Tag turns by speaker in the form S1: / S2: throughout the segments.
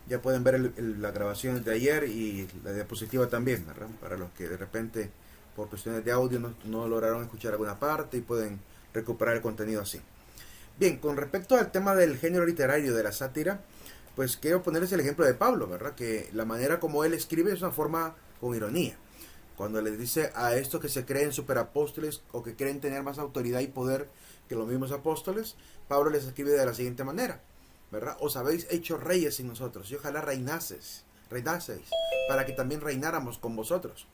S1: Ya pueden ver la grabación de ayer y la diapositiva también, ¿verdad? Para los que de repente por cuestiones de audio no lograron escuchar alguna parte y pueden recuperar el contenido así. Bien, con respecto al tema del género literario de la sátira, pues quiero ponerles el ejemplo de Pablo, ¿verdad? Que la manera como él escribe es una forma con ironía. Cuando les dice a estos que se creen superapóstoles o que creen tener más autoridad y poder que los mismos apóstoles, Pablo les escribe de la siguiente manera, ¿verdad? Os habéis hecho reyes en nosotros y ojalá reinaseis, para que también reináramos con vosotros.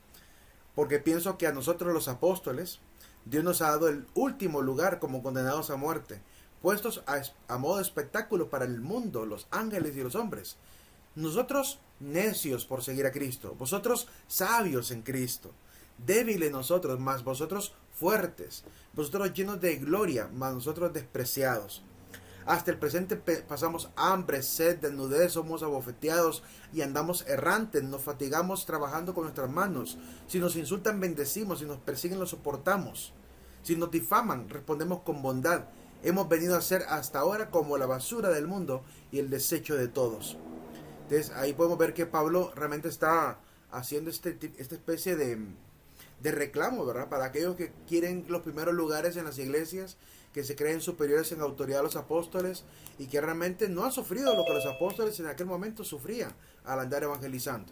S1: Porque pienso que a nosotros los apóstoles, Dios nos ha dado el último lugar como condenados a muerte, puestos a modo de espectáculo para el mundo, los ángeles y los hombres. Nosotros necios por seguir a Cristo, vosotros sabios en Cristo, débiles nosotros, mas vosotros fuertes, vosotros llenos de gloria, mas nosotros despreciados. Hasta el presente pasamos hambre, sed, desnudez, somos abofeteados y andamos errantes, nos fatigamos trabajando con nuestras manos. Si nos insultan, bendecimos, si nos persiguen, lo soportamos. Si nos difaman, respondemos con bondad. Hemos venido a ser hasta ahora como la basura del mundo y el desecho de todos. Entonces ahí podemos ver que Pablo realmente está haciendo esta especie de reclamo, ¿verdad? Para aquellos que quieren los primeros lugares en las iglesias, que se creen superiores en autoridad a los apóstoles y que realmente no han sufrido lo que los apóstoles en aquel momento sufrían al andar evangelizando.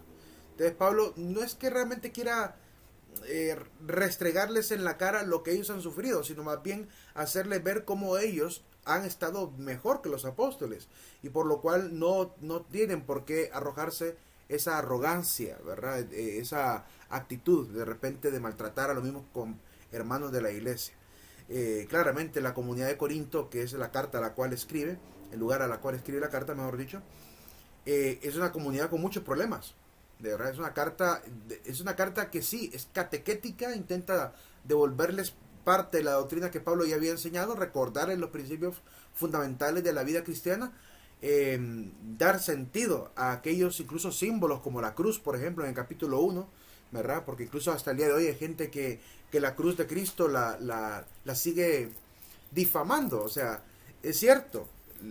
S1: Entonces Pablo no es que realmente quiera restregarles en la cara lo que ellos han sufrido, sino más bien hacerles ver cómo ellos han estado mejor que los apóstoles y por lo cual no tienen por qué arrojarse esa arrogancia, ¿verdad? Esa actitud de repente de maltratar a los mismos hermanos de la iglesia. Claramente la comunidad de Corinto, que es la carta a la cual escribe, el lugar a la cual escribe la carta, mejor dicho, es una comunidad con muchos problemas. De verdad, es una carta que sí, es catequética, intenta devolverles parte de la doctrina que Pablo ya había enseñado, recordarles los principios fundamentales de la vida cristiana, dar sentido a aquellos incluso símbolos como la cruz, por ejemplo, en el capítulo 1, ¿verdad? Porque incluso hasta el día de hoy hay gente que la cruz de Cristo la sigue difamando. O sea, es cierto,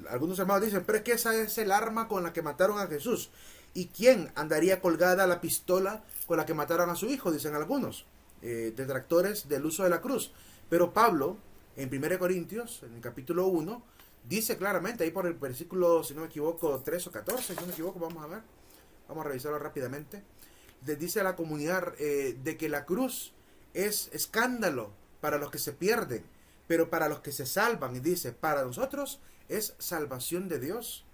S1: algunos hermanos dicen, pero es que esa es el arma con la que mataron a Jesús. ¿Y quién andaría colgada la pistola con la que mataron a su hijo? Dicen algunos detractores del uso de la cruz. Pero Pablo, en 1 Corintios, en el capítulo 1, dice claramente, ahí por el versículo, si no me equivoco, 3 o 14, si no me equivoco, vamos a ver, vamos a revisarlo rápidamente. Les dice a la comunidad de que la cruz es escándalo para los que se pierden, pero para los que se salvan, y dice, para nosotros es salvación de Dios.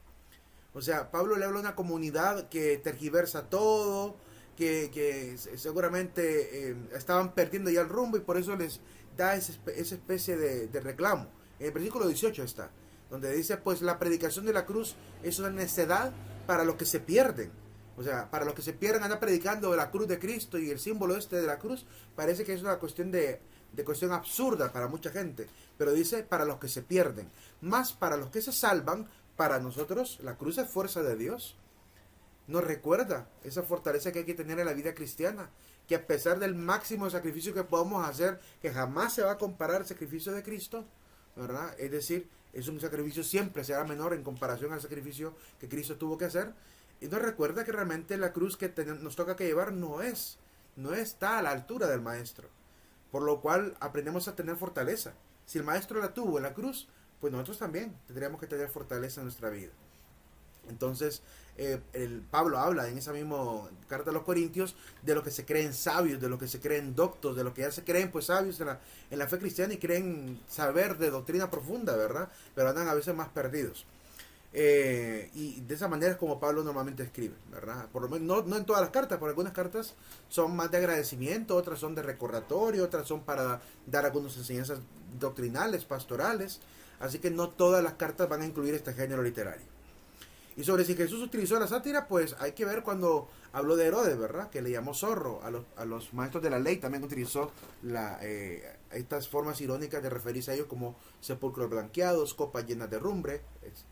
S1: O sea, Pablo le habla a una comunidad que tergiversa todo, que seguramente estaban perdiendo ya el rumbo y por eso les da esa especie de reclamo. En el versículo 18 está, donde dice, pues la predicación de la cruz es una necedad para los que se pierden. O sea, para los que se pierden, anda predicando la cruz de Cristo y el símbolo de la cruz, parece que es una cuestión de cuestión absurda para mucha gente. Pero dice, para los que se pierden. Más para los que se salvan, para nosotros la cruz es fuerza de Dios. Nos recuerda esa fortaleza que hay que tener en la vida cristiana, que a pesar del máximo sacrificio que podamos hacer, que jamás se va a comparar al sacrificio de Cristo, ¿verdad? Es decir, es un sacrificio siempre será menor en comparación al sacrificio que Cristo tuvo que hacer. Y nos recuerda que realmente la cruz que nos toca que llevar no está a la altura del maestro. Por lo cual aprendemos a tener fortaleza. Si el maestro la tuvo en la cruz, pues nosotros también tendríamos que tener fortaleza en nuestra vida. Entonces, Pablo habla en esa misma carta a los Corintios de los que se creen sabios, de los que se creen doctos, de los que ya se creen pues sabios en la fe cristiana y creen saber de doctrina profunda, ¿verdad? Pero andan a veces más perdidos. Y de esa manera es como Pablo normalmente escribe, ¿verdad? Por lo menos no en todas las cartas, porque algunas cartas son más de agradecimiento, otras son de recordatorio, otras son para dar algunas enseñanzas doctrinales, pastorales. Así que no todas las cartas van a incluir este género literario. Y sobre si Jesús utilizó la sátira, pues hay que ver cuando habló de Herodes, ¿verdad? Que le llamó zorro. A los maestros de la ley también utilizó estas formas irónicas de referirse a ellos como sepulcros blanqueados, copas llenas de rumbre.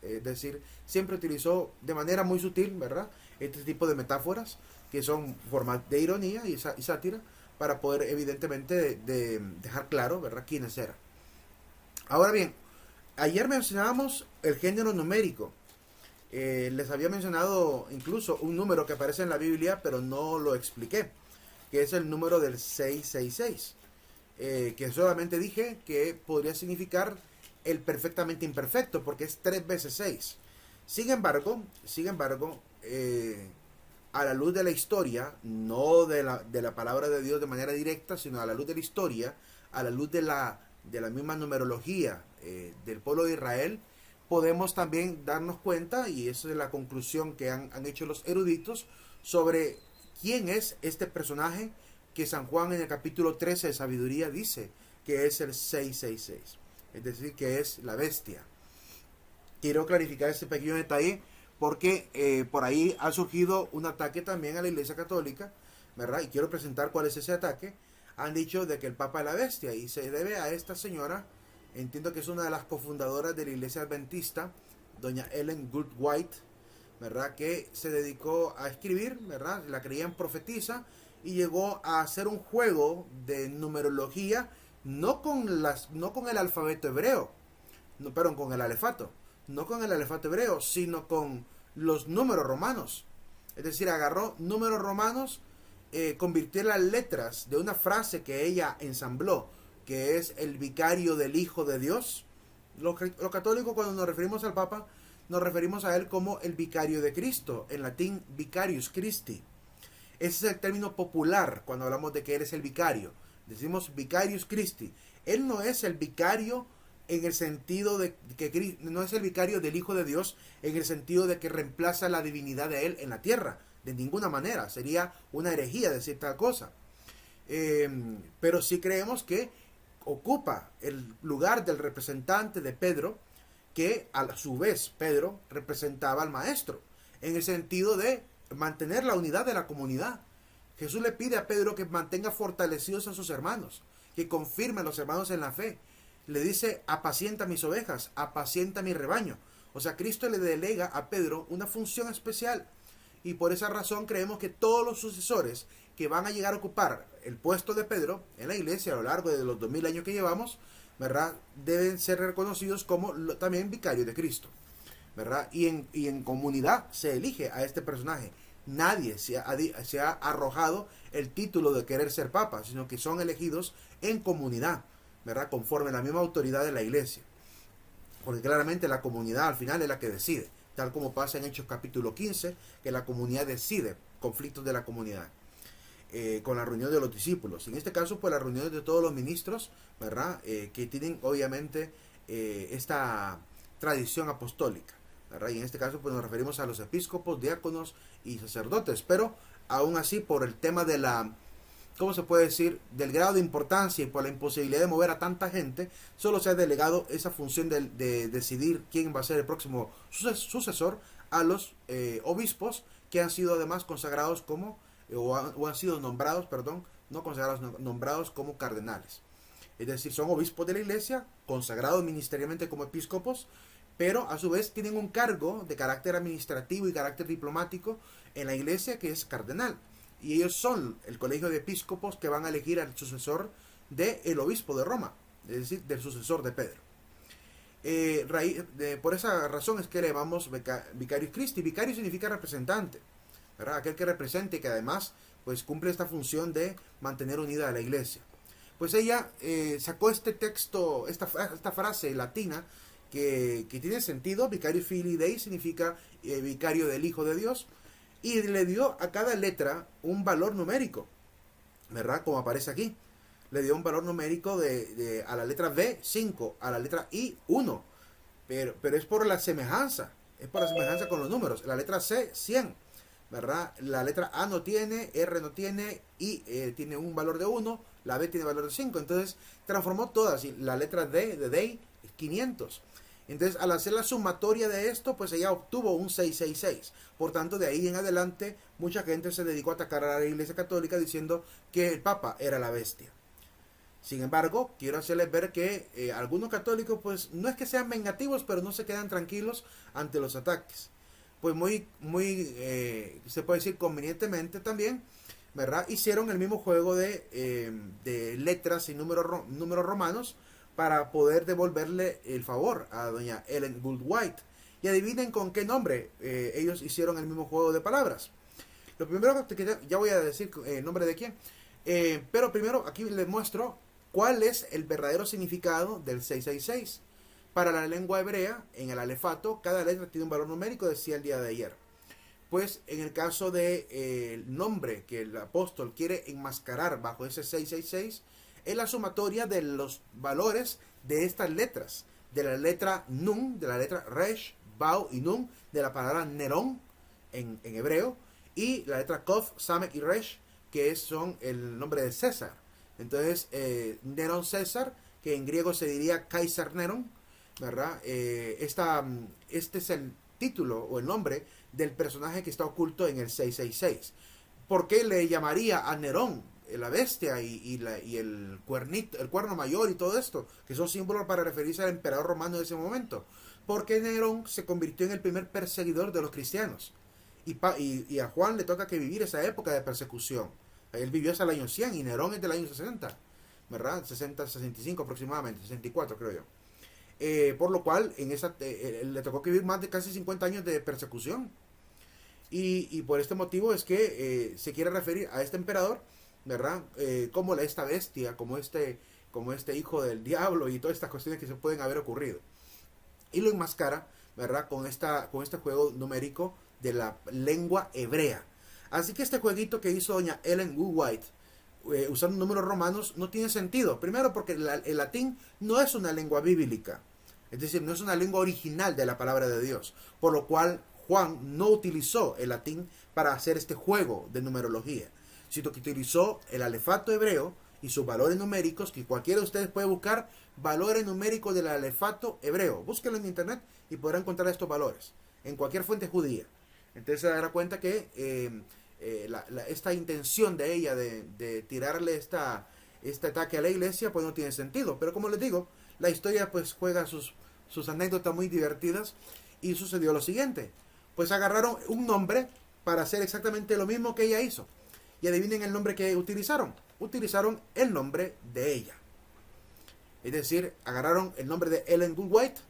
S1: Es decir, siempre utilizó de manera muy sutil, ¿verdad? Este tipo de metáforas que son formas de ironía y sátira para poder evidentemente dejar claro, ¿verdad?, quiénes eran. Ahora bien, ayer mencionábamos el género numérico. Les había mencionado incluso un número que aparece en la Biblia, pero no lo expliqué, que es el número del 666, que solamente dije que podría significar el perfectamente imperfecto, porque es 3 veces 6. Sin embargo, a la luz de la historia, no de la palabra de Dios de manera directa, sino a la luz de la historia, a la luz de la misma numerología del pueblo de Israel, podemos también darnos cuenta, y esa es la conclusión que han hecho los eruditos, sobre quién es este personaje que San Juan en el capítulo 13 de Sabiduría dice que es el 666, es decir, que es la bestia. Quiero clarificar este pequeño detalle porque por ahí ha surgido un ataque también a la Iglesia Católica, ¿verdad? Y quiero presentar cuál es ese ataque. Han dicho de que el Papa es la bestia y se debe a esta señora, entiendo que es una de las cofundadoras de la Iglesia Adventista, doña Ellen Good White, ¿verdad? Que se dedicó a escribir, ¿verdad? La creían profetisa y llegó a hacer un juego de numerología, no con el alfabeto hebreo, no, perdón, con el alefato, no con el alefato hebreo, sino con los números romanos. Es decir, agarró números romanos, convirtió las letras de una frase que ella ensambló, que es el vicario del Hijo de Dios. Los católicos, cuando nos referimos al Papa, nos referimos a él como el vicario de Cristo, en latín vicarius Christi. Ese es el término popular cuando hablamos de que él es el vicario. Decimos vicarius Christi. Él no es el vicario en el sentido de que no es el vicario del Hijo de Dios, en el sentido de que reemplaza la divinidad de él en la tierra. De ninguna manera. Sería una herejía decir tal cosa. Pero sí creemos que ocupa el lugar del representante de Pedro, que a su vez Pedro representaba al maestro, en el sentido de mantener la unidad de la comunidad. Jesús le pide a Pedro que mantenga fortalecidos a sus hermanos, que confirme a los hermanos en la fe. Le dice: apacienta mis ovejas, apacienta mi rebaño. O sea, Cristo le delega a Pedro una función especial. Y por esa razón creemos que todos los sucesores que van a llegar a ocupar el puesto de Pedro en la iglesia a lo largo de los 2000 años que llevamos, ¿verdad?, deben ser reconocidos como también vicarios de Cristo, ¿verdad? Y en comunidad se elige a este personaje. Nadie se ha arrojado el título de querer ser papa, sino que son elegidos en comunidad, ¿verdad?, conforme a la misma autoridad de la iglesia. Porque claramente la comunidad al final es la que decide, tal como pasa en Hechos capítulo 15, que la comunidad decide conflictos de la comunidad. Con la reunión de los discípulos. En este caso, pues la reunión de todos los ministros, ¿verdad? Que tienen obviamente esta tradición apostólica, ¿verdad? Y en este caso, pues nos referimos a los episcopos, diáconos y sacerdotes. Pero aún así, por el tema de la, ¿cómo se puede decir?, del grado de importancia y por la imposibilidad de mover a tanta gente, solo se ha delegado esa función de decidir quién va a ser el próximo sucesor a los obispos, que han sido además consagrados como o han sido nombrados, perdón, no consagrados, nombrados como cardenales. Es decir, son obispos de la iglesia, consagrados ministerialmente como episcopos, pero a su vez tienen un cargo de carácter administrativo y carácter diplomático en la iglesia, que es cardenal. Y ellos son el colegio de episcopos que van a elegir al sucesor del obispo de Roma, es decir, del sucesor de Pedro. Por esa razón es que le llamamos vicarius Christi. Vicario significa representante, ¿verdad? Aquel que represente y que además pues cumple esta función de mantener unida a la iglesia. Pues ella sacó este texto, esta frase latina que tiene sentido. Vicarius Filii Dei significa vicario del Hijo de Dios, y le dio a cada letra un valor numérico, ¿verdad?, como aparece aquí. Le dio un valor numérico a la letra B 5, a la letra I 1, pero es por la semejanza, con los números. La letra C 100, ¿verdad? La letra A no tiene, R no tiene, I tiene un valor de 1, la B tiene valor de 5. Entonces transformó todas, y la letra D de Day 500. Entonces, al hacer la sumatoria de esto, pues ella obtuvo un 666. Por tanto, de ahí en adelante, mucha gente se dedicó a atacar a la Iglesia Católica diciendo que el Papa era la bestia. Sin embargo, quiero hacerles ver que algunos católicos, pues no es que sean vengativos, pero no se quedan tranquilos ante los ataques. Pues se puede decir convenientemente también, ¿verdad?, hicieron el mismo juego de letras y números romanos para poder devolverle el favor a doña Ellen Gould White. Y adivinen con qué nombre ellos hicieron el mismo juego de palabras. Lo primero que ya voy a decir el nombre de quién. Pero primero aquí les muestro cuál es el verdadero significado del 666. Para la lengua hebrea, en el alefato, cada letra tiene un valor numérico, decía el día de ayer. Pues en el caso de el nombre que el apóstol quiere enmascarar bajo ese 666, es la sumatoria de los valores de estas letras. De la letra Nun, de la letra Resh, Bau y Nun, de la palabra Nerón en hebreo, y la letra Kof, Samek y Resh, que son el nombre de César. Entonces, Nerón César, que en griego se diría Kaiser Nerón, ¿verdad? Este es el título o el nombre del personaje que está oculto en el 666. ¿Por qué le llamaría a Nerón la bestia y el cuernito, el cuerno mayor y todo esto, que son símbolos para referirse al emperador romano de ese momento? Porque Nerón se convirtió en el primer perseguidor de los cristianos. Y a Juan le toca que vivir esa época de persecución. Él vivió hasta el año 100 y Nerón es del año 60, ¿verdad? 60, 65 aproximadamente, 64 creo yo. Por lo cual le tocó que vivir más de casi 50 años de persecución. Y por este motivo es que se quiere referir a este emperador, ¿verdad? Como esta bestia, como este hijo del diablo y todas estas cuestiones que se pueden haber ocurrido. Y lo enmascara, ¿verdad? Con este juego numérico de la lengua hebrea. Así que este jueguito que hizo doña Ellen G. White, usando números romanos, no tiene sentido. Primero porque el latín no es una lengua bíblica. Es decir, no es una lengua original de la palabra de Dios. Por lo cual Juan no utilizó el latín para hacer este juego de numerología, sino que utilizó el alefato hebreo y sus valores numéricos, que cualquiera de ustedes puede buscar valores numéricos del alefato hebreo. Búsquenlo en internet y podrán encontrar estos valores en cualquier fuente judía. Entonces se dará cuenta que esta intención de ella de tirarle este ataque a la iglesia pues no tiene sentido. Pero como les digo, la historia pues juega sus anécdotas muy divertidas y sucedió lo siguiente. Pues agarraron un nombre para hacer exactamente lo mismo que ella hizo. Y adivinen el nombre que utilizaron. Utilizaron el nombre de ella. Es decir, agarraron el nombre de Ellen G. White,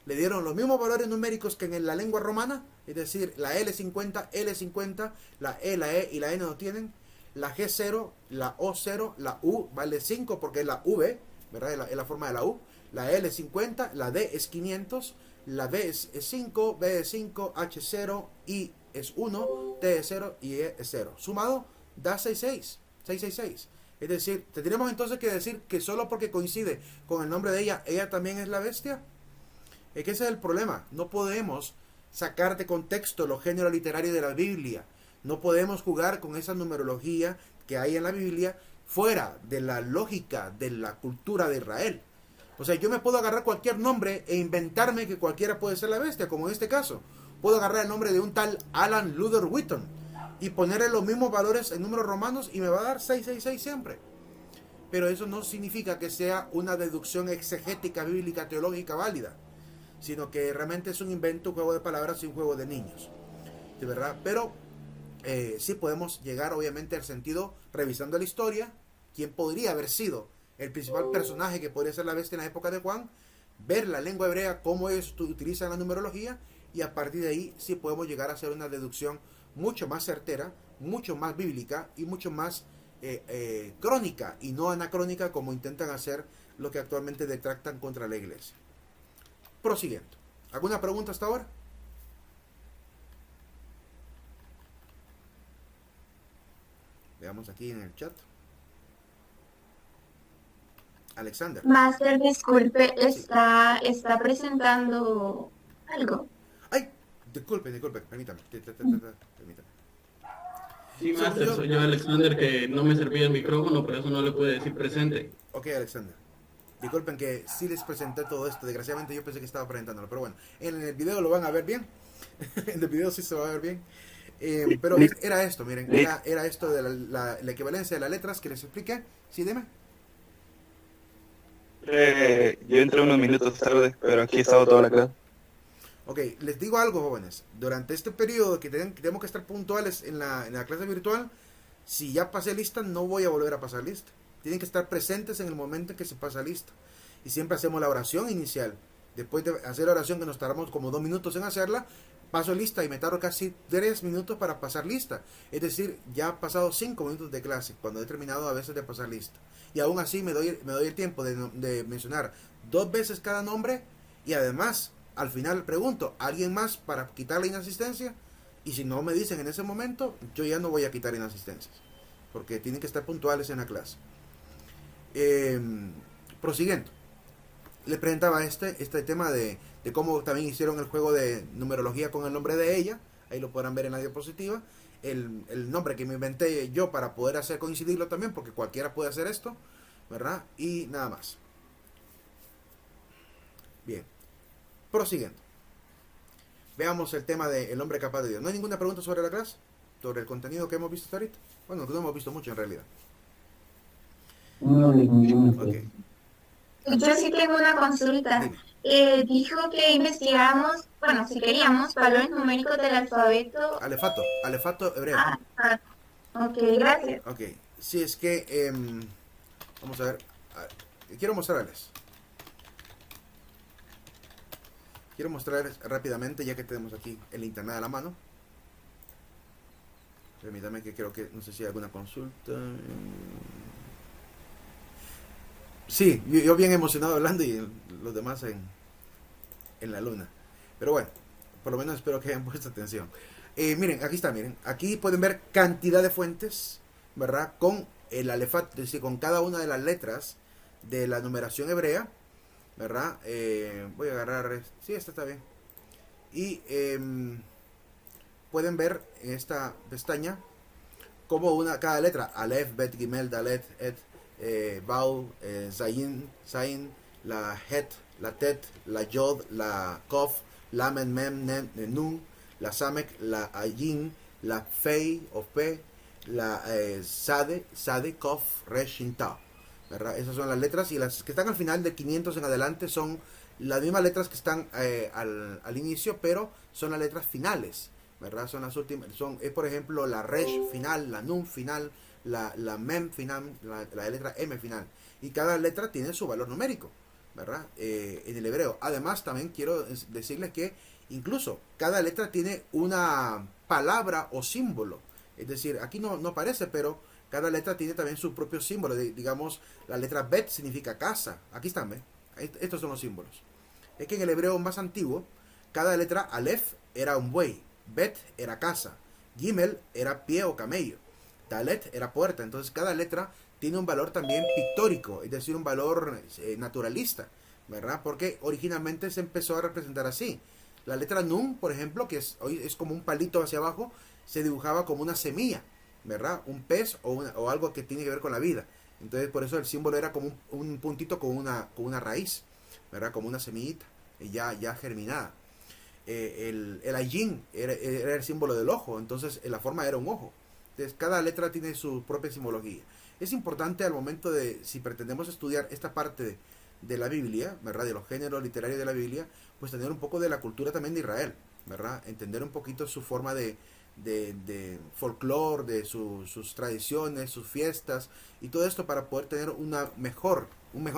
S1: le dieron los mismos valores numéricos que en la lengua romana, es decir, la L50, la E y la N no tienen, la G0, la O0, la U vale 5 porque es la V, ¿verdad? Es la forma de la U, la L es 50, la D es 500, la B es 5, B es 5, H0, I es 1, T es 0 y E es 0. Sumado da 666. Es decir, tendríamos entonces que decir que solo porque coincide con el nombre de ella también es la bestia. Es que ese es el problema. No podemos sacar de contexto los géneros literarios de la Biblia. No podemos jugar con esa numerología que hay en la Biblia fuera de la lógica de la cultura de Israel. O sea, yo me puedo agarrar cualquier nombre e inventarme que cualquiera puede ser la bestia, como en este caso. Puedo agarrar el nombre de un tal Alan Luther Witton y ponerle los mismos valores en números romanos y me va a dar 666 siempre. Pero eso no significa que sea una deducción exegética, bíblica, teológica válida, sino que realmente es un invento, un juego de palabras y un juego de niños, de verdad. Pero sí podemos llegar obviamente al sentido, revisando la historia, quién podría haber sido el principal personaje que podría ser la bestia en la época de Juan, ver la lengua hebrea, cómo ellos utilizan la numerología, y a partir de ahí sí podemos llegar a hacer una deducción mucho más certera, mucho más bíblica y mucho más crónica y no anacrónica como intentan hacer lo que actualmente detractan contra la iglesia. Prosiguiendo. ¿Alguna pregunta hasta ahora? Veamos aquí en el chat. Alexander.
S2: Master, disculpe,
S1: Sí.
S2: está presentando algo.
S1: Ay, disculpe, permítame. Permítame.
S3: Sí,
S1: Según
S3: Master,
S1: yo.
S3: soy yo, Alexander, que no me servía el micrófono, por eso no le pude decir presente.
S1: Ok, Alexander. Disculpen que sí les presenté todo esto. Desgraciadamente yo pensé que estaba presentándolo, pero bueno, en el video lo van a ver bien. En el video sí se va a ver bien. Pero era esto, miren, era esto de la equivalencia de las letras que les expliqué. Sí, dime.
S4: Yo entré unos minutos tarde, pero aquí he estado toda la clase.
S1: Ok, les digo algo, jóvenes. Durante este periodo que tenemos que estar puntuales en la clase virtual, si ya pasé lista, no voy a volver a pasar lista. Tienen que estar presentes en el momento en que se pasa lista. Y siempre hacemos la oración inicial. Después de hacer la oración, que nos tardamos como 2 minutos en hacerla, paso lista y me tardo casi 3 minutos para pasar lista. Es decir, ya ha pasado 5 minutos de clase cuando he terminado a veces de pasar lista. Y aún así me doy el tiempo de mencionar 2 veces cada nombre, y además al final pregunto, ¿alguien más para quitar la inasistencia? Y si no me dicen en ese momento, yo ya no voy a quitar inasistencias, porque tienen que estar puntuales en la clase. Prosiguiendo, le presentaba este tema de cómo también hicieron el juego de numerología con el nombre de ella. Ahí lo podrán ver en la diapositiva. El nombre que me inventé yo para poder hacer coincidirlo también, porque cualquiera puede hacer esto, ¿verdad? Y nada más. Bien, prosiguiendo. Veamos el tema del hombre capaz de Dios. ¿No hay ninguna pregunta sobre la clase? ¿Sobre el contenido que hemos visto hasta ahorita? Bueno, no hemos visto mucho en realidad. Ok.
S2: Yo sí tengo una consulta.
S1: Dime.
S2: Dijo que investigáramos, bueno, si queríamos, valores numéricos del alfabeto.
S1: Alefato hebreo.
S2: Ok, gracias.
S1: Ok, si es que vamos a ver, quiero mostrarles rápidamente, ya que tenemos aquí el internet a la mano. Permítame, que creo que no sé si hay alguna consulta. Sí, yo bien emocionado hablando y los demás en la luna. Pero bueno, por lo menos espero que hayan puesto atención. Miren, aquí está, miren. Aquí pueden ver cantidad de fuentes, ¿verdad? Con el alefat, es decir, con cada una de las letras de la numeración hebrea, ¿verdad? Voy a agarrar, sí, esta está bien. Y pueden ver en esta pestaña como cada letra, alef, bet, gimel, dalet, et, Bau, Zayin, la Het, la Tet, la Yod, la Kof, Lamen, Mem, Nen, Nun, la Samek, la Ayin, la Fei o Pe, la Sade, Kof, Resh, Shin, Tao. ¿Verdad? Esas son las letras, y las que están al final de 500 en adelante son las mismas letras que están al inicio, pero son las letras finales, ¿verdad? Son las últimas, es por ejemplo la Resh final, la Nun final, la Mem final, la letra M final, y cada letra tiene su valor numérico, ¿verdad? En el hebreo. Además, también quiero decirles que incluso cada letra tiene una palabra o símbolo, es decir, aquí no aparece, pero cada letra tiene también su propio símbolo. Digamos, la letra Bet significa casa. Aquí están, ¿ven? Estos son los símbolos. Es que en el hebreo más antiguo, cada letra, Aleph era un buey, Bet era casa, Gimel era pie o camello, Dalet era puerta. Entonces cada letra tiene un valor también pictórico, es decir, un valor naturalista, ¿verdad? Porque originalmente se empezó a representar así. La letra Nun, por ejemplo, que hoy es como un palito hacia abajo, se dibujaba como una semilla, ¿verdad? Un pez o algo que tiene que ver con la vida. Entonces por eso el símbolo era como un puntito con una raíz, ¿verdad? Como una semillita ya germinada. El ayin era el símbolo del ojo, entonces la forma era un ojo. Entonces cada letra tiene su propia simbología. Es importante al momento si pretendemos estudiar esta parte de la Biblia, ¿verdad? De los géneros literarios de la Biblia, pues tener un poco de la cultura también de Israel, ¿verdad? Entender un poquito su forma de folclore, de sus tradiciones, sus fiestas y todo esto, para poder tener un mejor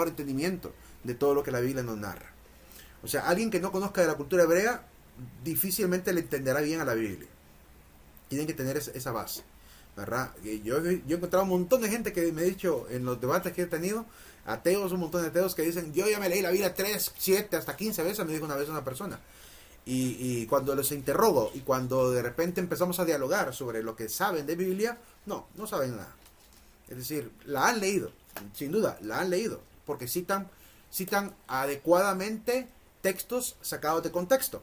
S1: entendimiento de todo lo que la Biblia nos narra. O sea, alguien que no conozca de la cultura hebrea difícilmente le entenderá bien a la Biblia. Tienen que tener esa base, ¿verdad? Yo he encontrado un montón de gente que me ha dicho en los debates que he tenido, ateos, un montón de ateos que dicen, yo ya me leí la Biblia 3, 7, hasta 15 veces, me dijo una vez una persona. Y cuando los interrogo y cuando de repente empezamos a dialogar sobre lo que saben de Biblia, no saben nada. Es decir, la han leído, sin duda, la han leído, porque citan adecuadamente textos sacados de contexto,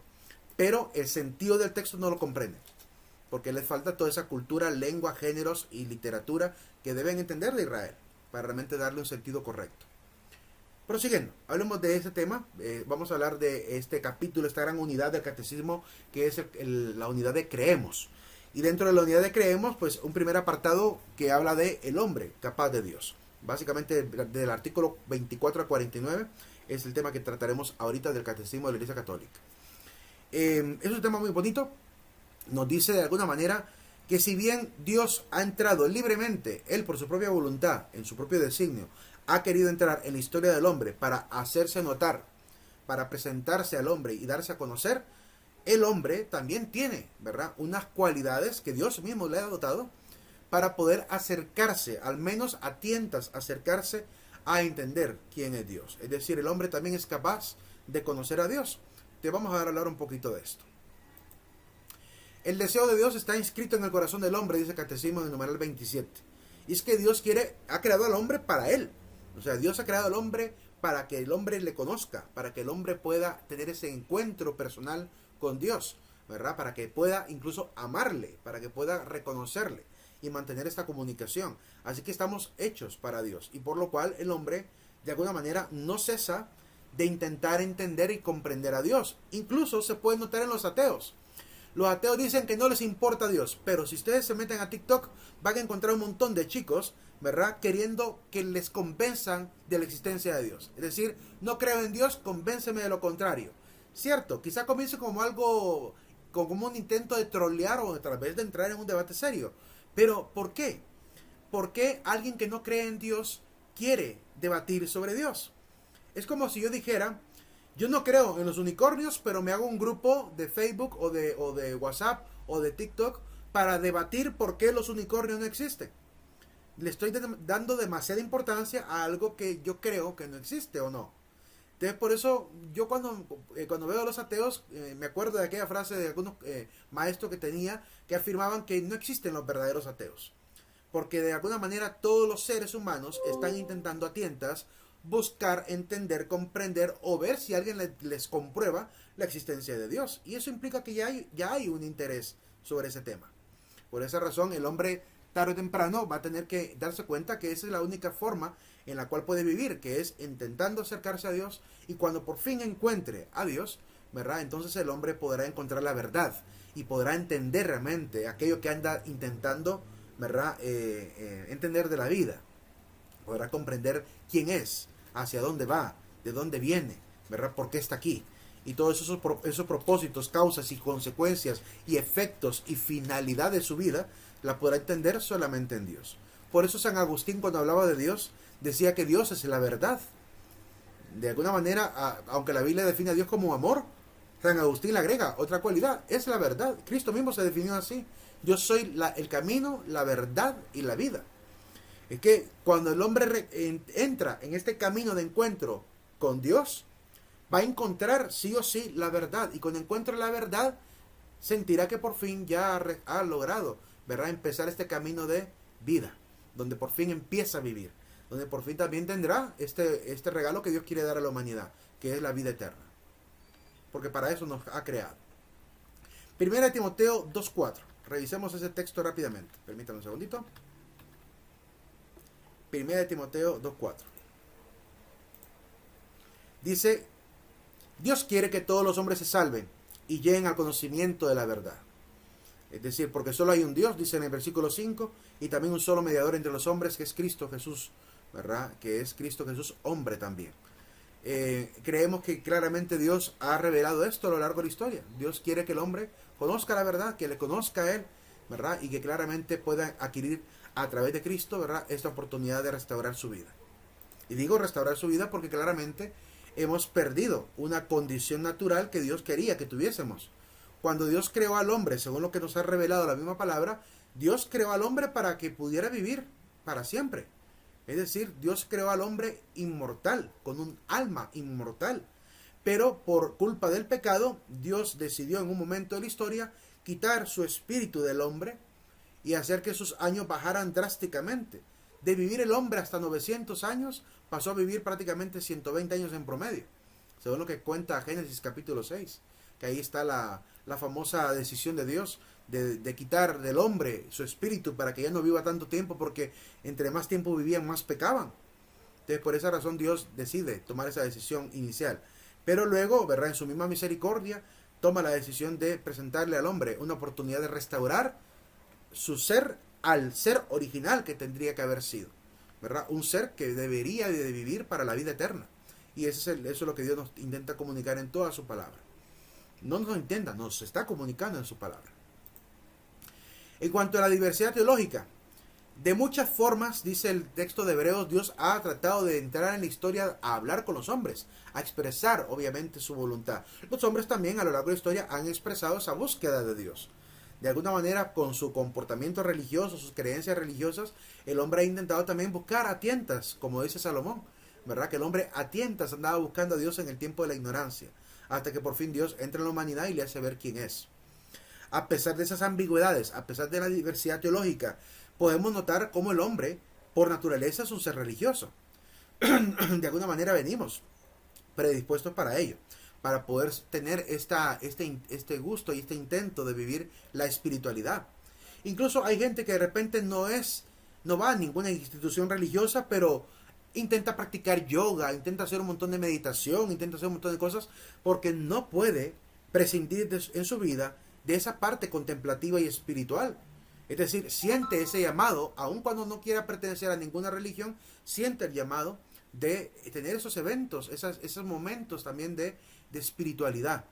S1: pero el sentido del texto no lo comprenden, porque les falta toda esa cultura, lengua, géneros y literatura que deben entender de Israel, para realmente darle un sentido correcto. Prosiguiendo, hablemos de este tema. Vamos a hablar de este capítulo, esta gran unidad del catecismo, que es la unidad de creemos. Y dentro de la unidad de creemos, pues un primer apartado que habla de el hombre capaz de Dios. Básicamente del artículo 24 a 49 es el tema que trataremos ahorita del catecismo de la Iglesia Católica. Es un tema muy bonito. Nos dice de alguna manera que si bien Dios ha entrado libremente, Él por su propia voluntad, en su propio designio, ha querido entrar en la historia del hombre para hacerse notar, para presentarse al hombre y darse a conocer, el hombre también tiene, ¿verdad?, unas cualidades que Dios mismo le ha dotado para poder acercarse, al menos a tientas acercarse a entender quién es Dios. Es decir, el hombre también es capaz de conocer a Dios. Te vamos a hablar un poquito de esto. El deseo de Dios está inscrito en el corazón del hombre, dice el Catecismo en el numeral 27. Y es que Dios ha creado al hombre para él. O sea, Dios ha creado al hombre para que el hombre le conozca, para que el hombre pueda tener ese encuentro personal con Dios, ¿verdad? Para que pueda incluso amarle, para que pueda reconocerle y mantener esta comunicación. Así que estamos hechos para Dios, y por lo cual el hombre de alguna manera no cesa de intentar entender y comprender a Dios. Incluso se puede notar en los ateos. Los ateos dicen que no les importa Dios, pero si ustedes se meten a TikTok van a encontrar un montón de chicos, ¿verdad?, queriendo que les convenzan de la existencia de Dios. Es decir, no creo en Dios, convénceme de lo contrario. Cierto, quizá comience como algo, como un intento de trolear o a través de entrar en un debate serio. Pero, ¿por qué? ¿Por qué alguien que no cree en Dios quiere debatir sobre Dios? Es como si yo dijera, yo no creo en los unicornios, pero me hago un grupo de Facebook o de WhatsApp o de TikTok para debatir por qué los unicornios no existen. Le estoy dando demasiada importancia a algo que yo creo que no existe o no. Entonces, por eso yo cuando veo a los ateos, me acuerdo de aquella frase de algunos maestros que tenía, que afirmaban que no existen los verdaderos ateos. Porque de alguna manera todos los seres humanos están intentando a tientas buscar, entender, comprender o ver si alguien les comprueba la existencia de Dios. Y eso implica que ya hay un interés sobre ese tema. Por esa razón el hombre tarde o temprano va a tener que darse cuenta que esa es la única forma en la cual puede vivir, que es intentando acercarse a Dios, y cuando por fin encuentre a Dios, ¿verdad?, entonces el hombre podrá encontrar la verdad y podrá entender realmente aquello que anda intentando, ¿verdad?, entender de la vida. Podrá comprender quién es, hacia dónde va, de dónde viene, ¿verdad?, por qué está aquí. Y todos esos propósitos, causas y consecuencias y efectos y finalidad de su vida la podrá entender solamente en Dios. Por eso San Agustín, cuando hablaba de Dios, decía que Dios es la verdad. De alguna manera, aunque la Biblia define a Dios como amor, San Agustín le agrega otra cualidad: es la verdad. Cristo mismo se definió así: yo soy el camino, la verdad y la vida. Es que cuando el hombre entra en este camino de encuentro con Dios, va a encontrar sí o sí la verdad, y cuando encuentre la verdad sentirá que por fin ya ha logrado, ¿verdad?, empezar este camino de vida, donde por fin empieza a vivir, donde por fin también tendrá este regalo que Dios quiere dar a la humanidad, que es la vida eterna, porque para eso nos ha creado. 1 Timoteo 2:4. Revisemos ese texto rápidamente. Permítanme un segundito. 1 Timoteo 2:4. Dice: Dios quiere que todos los hombres se salven y lleguen al conocimiento de la verdad. Es decir, porque solo hay un Dios, dice en el versículo 5, y también un solo mediador entre los hombres, que es Cristo Jesús, ¿verdad?, que es Cristo Jesús hombre también. Creemos que claramente Dios ha revelado esto a lo largo de la historia. Dios quiere que el hombre conozca la verdad, que le conozca a Él, ¿verdad?, y que claramente pueda adquirir a través de Cristo, ¿verdad?, esta oportunidad de restaurar su vida. Y digo restaurar su vida porque claramente hemos perdido una condición natural que Dios quería que tuviésemos. Cuando Dios creó al hombre, según lo que nos ha revelado la misma palabra, Dios creó al hombre para que pudiera vivir para siempre. Es decir, Dios creó al hombre inmortal, con un alma inmortal. Pero por culpa del pecado, Dios decidió en un momento de la historia quitar su espíritu del hombre y hacer que sus años bajaran drásticamente. De vivir el hombre hasta 900 años, pasó a vivir prácticamente 120 años en promedio, según lo que cuenta Génesis capítulo 6, que ahí está la famosa decisión de Dios de quitar del hombre su espíritu para que ya no viva tanto tiempo, porque entre más tiempo vivían, más pecaban. Entonces, por esa razón Dios decide tomar esa decisión inicial. Pero luego, ¿verdad?, en su misma misericordia, toma la decisión de presentarle al hombre una oportunidad de restaurar su ser al ser original que tendría que haber sido, ¿verdad?, un ser que debería de vivir para la vida eterna. Y eso es lo que Dios nos intenta comunicar en toda su palabra. No nos intenta, nos está comunicando en su palabra. En cuanto a la diversidad teológica, De muchas formas, dice el texto de Hebreos, Dios ha tratado de entrar en la historia a hablar con los hombres, a expresar obviamente su voluntad. Los hombres también a lo largo de la historia han expresado esa búsqueda de Dios. De alguna manera, con su comportamiento religioso, sus creencias religiosas, el hombre ha intentado también buscar a tientas, como dice Salomón, ¿verdad? Que el hombre a tientas andaba buscando a Dios en el tiempo de la ignorancia, hasta que por fin Dios entra en la humanidad y le hace ver quién es. A pesar de esas ambigüedades, a pesar de la diversidad teológica, podemos notar cómo el hombre, por naturaleza, es un ser religioso. De alguna manera venimos predispuestos para ello, para poder tener este gusto y este intento de vivir la espiritualidad. Incluso hay gente que de repente no va a ninguna institución religiosa, pero intenta practicar yoga, intenta hacer un montón de meditación, intenta hacer un montón de cosas, porque no puede prescindir en su vida de esa parte contemplativa y espiritual. Es decir, siente ese llamado, aun cuando no quiera pertenecer a ninguna religión, siente el llamado de tener esos eventos, esos momentos también de espiritualidad,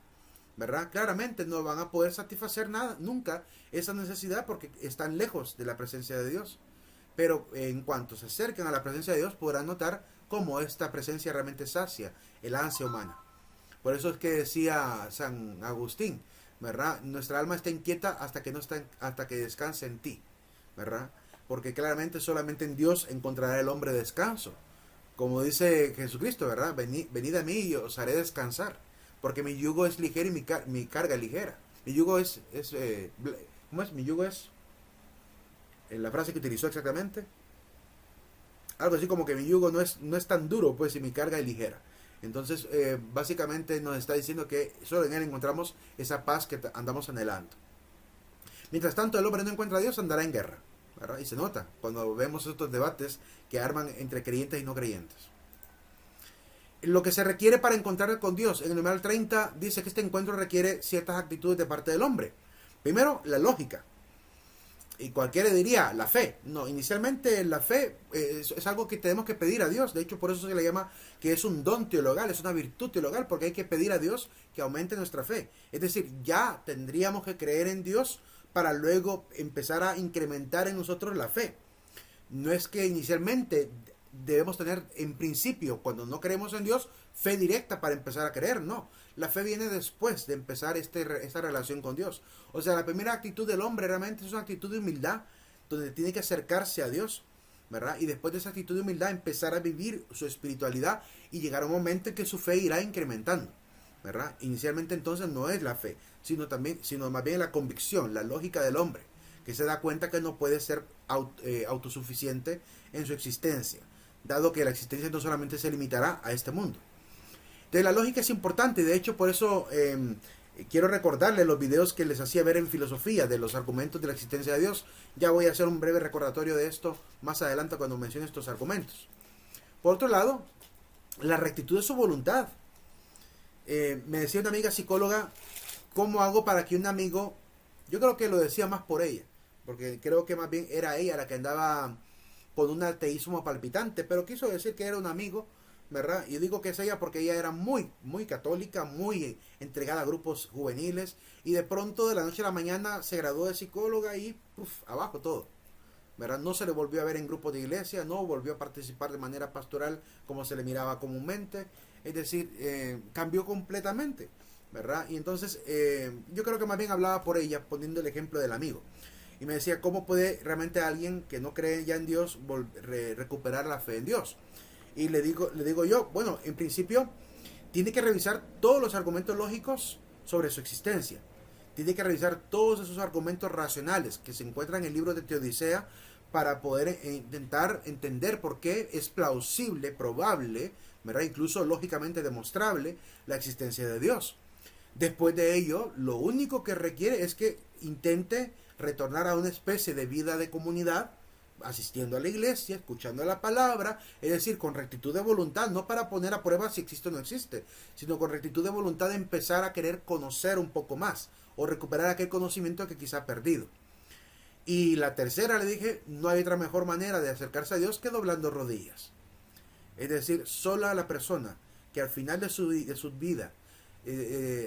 S1: ¿verdad? Claramente no van a poder satisfacer nunca esa necesidad porque están lejos de la presencia de Dios. Pero en cuanto se acerquen a la presencia de Dios, podrán notar cómo esta presencia realmente sacia el ansia humana. Por eso es que decía San Agustín, ¿verdad? Nuestra alma está inquieta hasta que descanse en ti, ¿verdad? Porque claramente solamente en Dios encontrará el hombre descanso. Como dice Jesucristo, ¿verdad? Venid a mí y os haré descansar, porque mi yugo es ligero y mi carga es ligera. Mi yugo ¿cómo es? Mi yugo es, en la frase que utilizó exactamente, algo así como que mi yugo no es tan duro, pues, y mi carga es ligera. Entonces, básicamente nos está diciendo que solo en Él encontramos esa paz que andamos anhelando. Mientras tanto, el hombre no encuentra a Dios, andará en guerra, ¿verdad? Y se nota cuando vemos estos debates que arman entre creyentes y no creyentes. Lo que se requiere para encontrar con Dios, en el numeral 30 dice que este encuentro requiere ciertas actitudes de parte del hombre. Primero, la lógica. Y cualquiera diría, la fe. No, inicialmente la fe es algo que tenemos que pedir a Dios. De hecho, por eso se le llama que es un don teologal, es una virtud teologal, porque hay que pedir a Dios que aumente nuestra fe. Es decir, ya tendríamos que creer en Dios para luego empezar a incrementar en nosotros la fe. No es que inicialmente debemos tener, en principio, cuando no creemos en Dios, fe directa para empezar a creer. No, la fe viene después de empezar esta relación con Dios. O sea, la primera actitud del hombre realmente es una actitud de humildad, donde tiene que acercarse a Dios, ¿verdad? Y después de esa actitud de humildad empezar a vivir su espiritualidad y llegar a un momento en que su fe irá incrementando, ¿verdad? Inicialmente entonces no es la fe, sino más bien la convicción, la lógica del hombre, que se da cuenta que no puede ser autosuficiente en su existencia, dado que la existencia no solamente se limitará a este mundo. Entonces la lógica es importante, y de hecho por eso quiero recordarles los videos que les hacía ver en filosofía de los argumentos de la existencia de Dios. Ya voy a hacer un breve recordatorio de esto más adelante cuando mencione estos argumentos. Por otro lado, la rectitud de su voluntad. Me decía una amiga psicóloga, ¿cómo hago para que un amigo, yo creo que lo decía más por ella, porque creo que más bien era ella la que andaba con un ateísmo palpitante, pero quiso decir que era un amigo, ¿verdad? Y yo digo que es ella porque ella era muy, muy católica, muy entregada a grupos juveniles, y de pronto de la noche a la mañana se graduó de psicóloga y abajo todo, ¿verdad? No se le volvió a ver en grupos de iglesia, no volvió a participar de manera pastoral como se le miraba comúnmente, es decir, cambió completamente, ¿verdad? Y entonces yo creo que más bien hablaba por ella, poniendo el ejemplo del amigo. Y me decía, ¿cómo puede realmente alguien que no cree ya en Dios recuperar la fe en Dios? Y le digo yo, bueno, en principio tiene que revisar todos los argumentos lógicos sobre su existencia. Tiene que revisar todos esos argumentos racionales que se encuentran en el libro de Teodicea para poder intentar entender por qué es plausible, probable, ¿verdad? Incluso lógicamente demostrable la existencia de Dios. Después de ello, lo único que requiere es que intente retornar a una especie de vida de comunidad, asistiendo a la iglesia, escuchando la palabra, es decir, con rectitud de voluntad, no para poner a prueba si existe o no existe, sino con rectitud de voluntad de empezar a querer conocer un poco más, o recuperar aquel conocimiento que quizá ha perdido. Y la tercera, le dije, no hay otra mejor manera de acercarse a Dios que doblando rodillas. Es decir, sola la persona que al final de su vida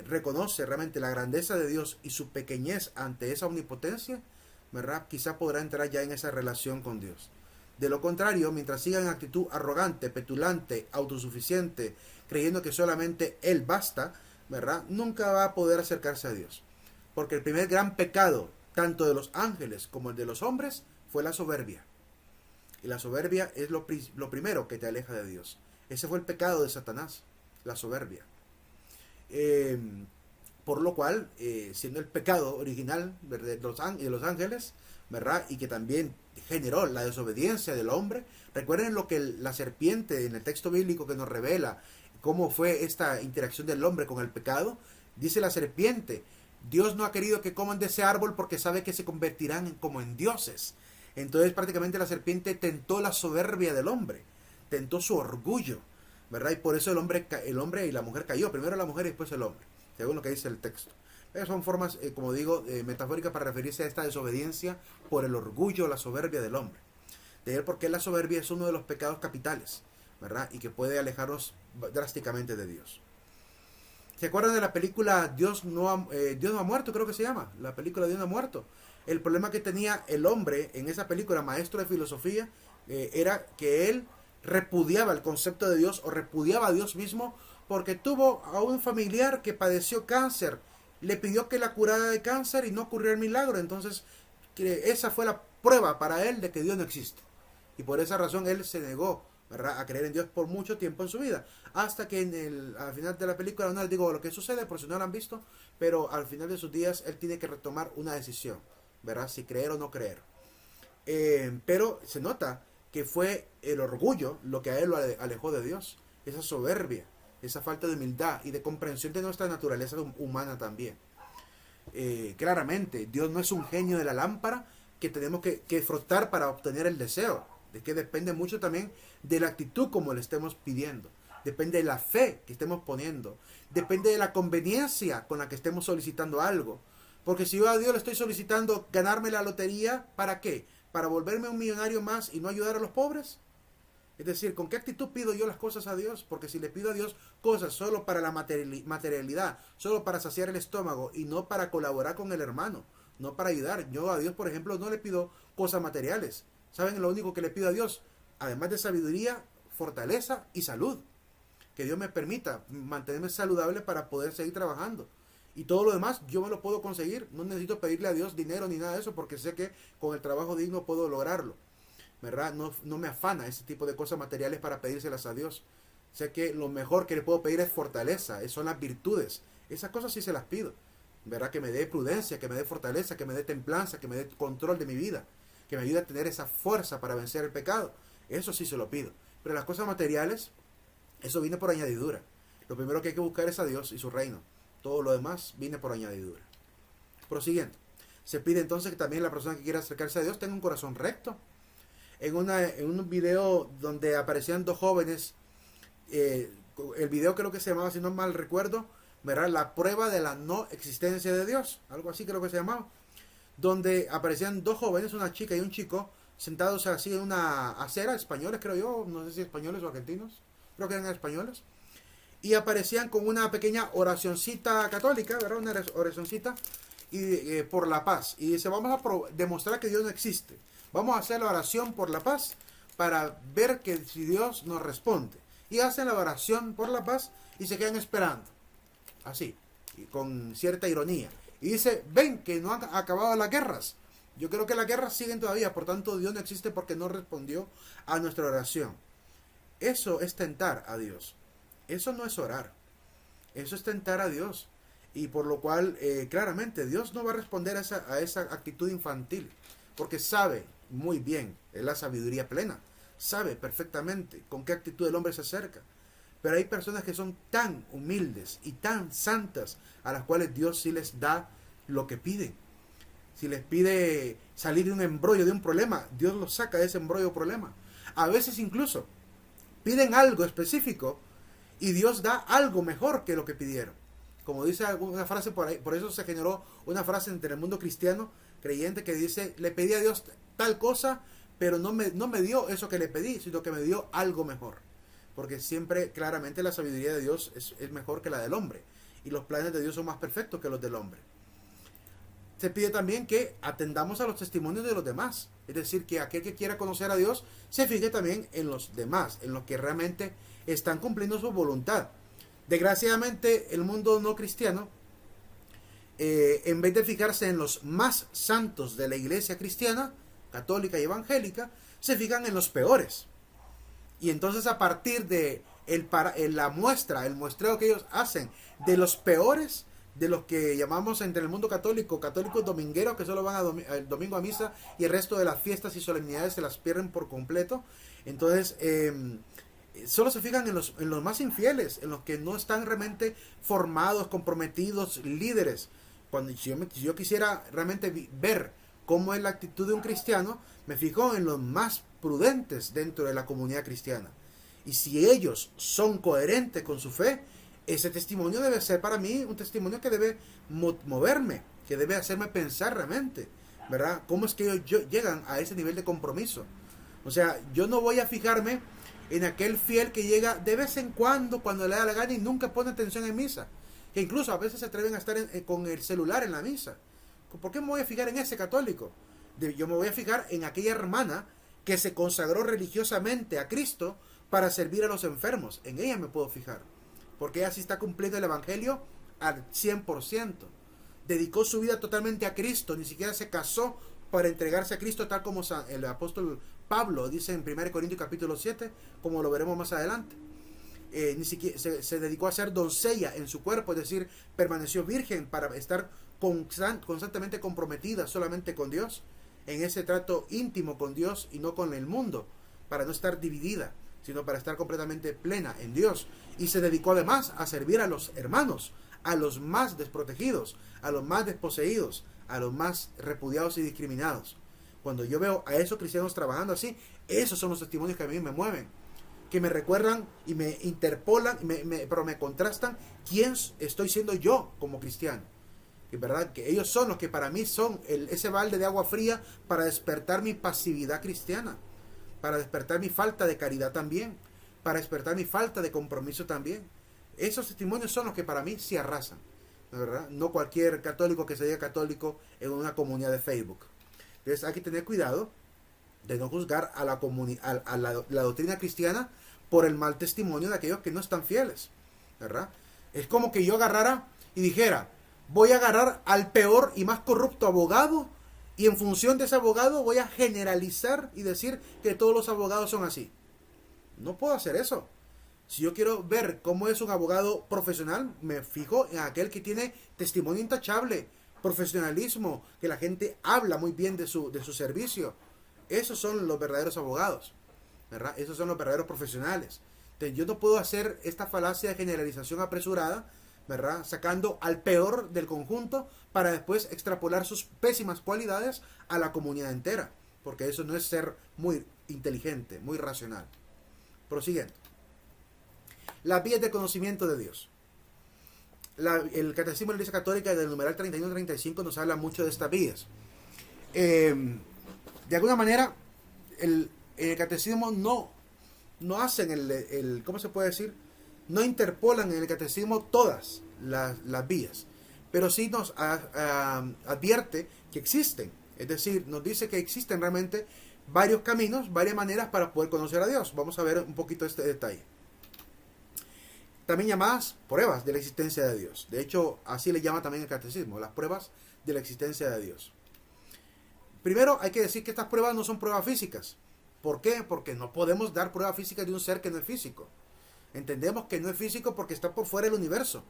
S1: reconoce realmente la grandeza de Dios y su pequeñez ante esa omnipotencia, ¿verdad? Quizá podrá entrar ya en esa relación con Dios. De lo contrario, mientras siga en actitud arrogante, petulante, autosuficiente, creyendo que solamente Él basta, ¿verdad? Nunca va a poder acercarse a Dios. Porque el primer gran pecado, tanto de los ángeles como el de los hombres, fue la soberbia. Y la soberbia es lo primero que te aleja de Dios. Ese fue el pecado de Satanás, la soberbia. Por lo cual, siendo el pecado original de los ángeles, ¿verdad? Y que también generó la desobediencia del hombre. Recuerden lo que la serpiente en el texto bíblico que nos revela cómo fue esta interacción del hombre con el pecado. Dice la serpiente: Dios no ha querido que coman de ese árbol porque sabe que se convertirán como en dioses. Entonces prácticamente la serpiente tentó la soberbia del hombre, tentó su orgullo, ¿verdad? Y por eso el hombre y la mujer cayó, primero la mujer y después el hombre, según lo que dice el texto. Son formas, como digo, metafóricas para referirse a esta desobediencia por el orgullo, la soberbia del hombre. De él, porque la soberbia es uno de los pecados capitales, ¿verdad? Y que puede alejarnos drásticamente de Dios. ¿Se acuerdan de la película Dios no ha muerto? Creo que se llama, la película Dios no ha muerto. El problema que tenía el hombre en esa película, maestro de filosofía, era que él repudiaba el concepto de Dios o repudiaba a Dios mismo porque tuvo a un familiar que padeció cáncer. Le pidió que la curara de cáncer y no ocurrió el milagro. Entonces, esa fue la prueba para él de que Dios no existe. Y por esa razón él se negó, ¿verdad?, a creer en Dios por mucho tiempo en su vida. Hasta que al final de la película, no les digo lo que sucede por si no lo han visto, pero al final de sus días él tiene que retomar una decisión, ¿verdad?, si creer o no creer. Pero se nota que fue el orgullo lo que a él lo alejó de Dios. Esa soberbia, esa falta de humildad y de comprensión de nuestra naturaleza humana también. Claramente, Dios no es un genio de la lámpara que tenemos que frotar para obtener el deseo. De que depende mucho también de la actitud como le estemos pidiendo. Depende de la fe que estemos poniendo. Depende de la conveniencia con la que estemos solicitando algo. Porque si yo a Dios le estoy solicitando ganarme la lotería, ¿para qué? ¿Para volverme un millonario más y no ayudar a los pobres? Es decir, ¿con qué actitud pido yo las cosas a Dios? Porque si le pido a Dios cosas solo para la materialidad, solo para saciar el estómago y no para colaborar con el hermano, no para ayudar. Yo a Dios, por ejemplo, no le pido cosas materiales. ¿Saben lo único que le pido a Dios? Además de sabiduría, fortaleza y salud. Que Dios me permita mantenerme saludable para poder seguir trabajando. Y todo lo demás yo me lo puedo conseguir. No necesito pedirle a Dios dinero ni nada de eso porque sé que con el trabajo digno puedo lograrlo, ¿verdad? No me afana ese tipo de cosas materiales para pedírselas a Dios. Sé que lo mejor que le puedo pedir es fortaleza, son las virtudes. Esas cosas sí se las pido, ¿verdad? Que me dé prudencia, que me dé fortaleza, que me dé templanza, que me dé control de mi vida, que me ayude a tener esa fuerza para vencer el pecado. Eso sí se lo pido. Pero las cosas materiales, eso viene por añadidura. Lo primero que hay que buscar es a Dios y su reino. Todo lo demás viene por añadidura. Prosiguiendo. Se pide entonces que también la persona que quiera acercarse a Dios tenga un corazón recto. En un video donde aparecían dos jóvenes, el video creo que se llamaba, si no mal recuerdo, ¿verdad?, la prueba de la no existencia de Dios. Algo así creo que se llamaba. Donde aparecían dos jóvenes, una chica y un chico, sentados así en una acera, españoles creo yo, no sé si españoles o argentinos, creo que eran españoles, y aparecían con una pequeña oracioncita católica, ¿verdad? Una oracioncita y, por la paz. Y dice, vamos a demostrar que Dios no existe. Vamos a hacer la oración por la paz para ver que si Dios nos responde. Y hacen la oración por la paz y se quedan esperando. Así, y con cierta ironía. Y dice, ven que no han acabado las guerras. Yo creo que las guerras siguen todavía, por tanto Dios no existe porque no respondió a nuestra oración. Eso es tentar a Dios. Eso no es orar. Eso es tentar a Dios. Y por lo cual, claramente, Dios no va a responder a esa actitud infantil. Porque sabe muy bien, es la sabiduría plena. Sabe perfectamente con qué actitud el hombre se acerca. Pero hay personas que son tan humildes y tan santas a las cuales Dios sí les da lo que piden. Si les pide salir de un embrollo, de un problema, Dios los saca de ese embrollo o problema. A veces incluso piden algo específico y Dios da algo mejor que lo que pidieron. Como dice alguna frase por ahí, por eso se generó una frase entre el mundo cristiano creyente que dice, le pedí a Dios tal cosa, pero no me dio eso que le pedí, sino que me dio algo mejor. Porque siempre, claramente, la sabiduría de Dios es mejor que la del hombre. Y los planes de Dios son más perfectos que los del hombre. se pide también que atendamos a los testimonios de los demás. Es decir, que aquel que quiera conocer a Dios se fije también en los demás, en los que realmente están cumpliendo su voluntad. Desgraciadamente, el mundo no cristiano, en vez de fijarse en los más santos de la iglesia cristiana, católica y evangélica, se fijan en los peores. Y entonces, a partir de la muestra, el muestreo que ellos hacen de los peores, de los que llamamos entre el mundo católicos domingueros, que solo van el domingo a misa y el resto de las fiestas y solemnidades se las pierden por completo. Entonces, solo se fijan en los más infieles, en los que no están realmente formados, comprometidos, líderes. Si yo quisiera realmente ver cómo es la actitud de un cristiano, me fijo en los más prudentes dentro de la comunidad cristiana. Y si ellos son coherentes con su fe, ese testimonio debe ser para mí un testimonio que debe moverme, que debe hacerme pensar realmente, ¿verdad? ¿Cómo es que ellos llegan a ese nivel de compromiso? O sea, yo no voy a fijarme en aquel fiel que llega de vez en cuando le da la gana y nunca pone atención en misa, que incluso a veces se atreven a estar con el celular en la misa. ¿Por qué me voy a fijar en ese católico? Yo me voy a fijar en aquella hermana que se consagró religiosamente a Cristo para servir a los enfermos. En ella me puedo fijar, porque ella sí está cumpliendo el evangelio al 100%. Dedicó su vida totalmente a Cristo, ni siquiera se casó para entregarse a Cristo, tal como el apóstol Pablo dice en 1 Corintios capítulo 7, como lo veremos más adelante. Ni siquiera se dedicó a ser doncella en su cuerpo, es decir, permaneció virgen para estar constantemente comprometida solamente con Dios, en ese trato íntimo con Dios y no con el mundo, para no estar dividida, sino para estar completamente plena en Dios. Y se dedicó además a servir a los hermanos, a los más desprotegidos, a los más desposeídos, a los más repudiados y discriminados. Cuando yo veo a esos cristianos trabajando así, esos son los testimonios que a mí me mueven, que me recuerdan y me interpolan, pero me contrastan quién estoy siendo yo como cristiano. Y verdad que ellos son los que para mí son ese balde de agua fría para despertar mi pasividad cristiana, para despertar mi falta de caridad también, para despertar mi falta de compromiso también. Esos testimonios son los que para mí sí arrasan, ¿verdad? No cualquier católico que se diga católico en una comunidad de Facebook. Entonces hay que tener cuidado de no juzgar a la doctrina cristiana por el mal testimonio de aquellos que no están fieles, ¿verdad? Es como que yo agarrara y dijera, voy a agarrar al peor y más corrupto abogado y en función de ese abogado voy a generalizar y decir que todos los abogados son así. No puedo hacer eso. Si yo quiero ver cómo es un abogado profesional, me fijo en aquel que tiene testimonio intachable, profesionalismo, que la gente habla muy bien de su servicio. Esos son los verdaderos abogados, ¿verdad? Esos son los verdaderos profesionales. Entonces, yo no puedo hacer esta falacia de generalización apresurada, ¿verdad? Sacando al peor del conjunto para después extrapolar sus pésimas cualidades a la comunidad entera, porque eso no es ser muy inteligente, muy racional. Prosiguiendo. Las vías de conocimiento de Dios. El Catecismo de la Iglesia Católica del numeral 31-35 nos habla mucho de estas vías. De alguna manera, el Catecismo no hacen ¿cómo se puede decir? No interpolan en el Catecismo todas las vías, pero sí nos advierte que existen. Es decir, nos dice que existen realmente varios caminos, varias maneras para poder conocer a Dios. Vamos a ver un poquito este detalle. También llamadas pruebas de la existencia de Dios. De hecho, así le llama también el Catecismo, las pruebas de la existencia de Dios. Primero, hay que decir que estas pruebas no son pruebas físicas. ¿Por qué? Porque no podemos dar pruebas físicas de un ser que no es físico. Entendemos que no es físico porque está por fuera del universo.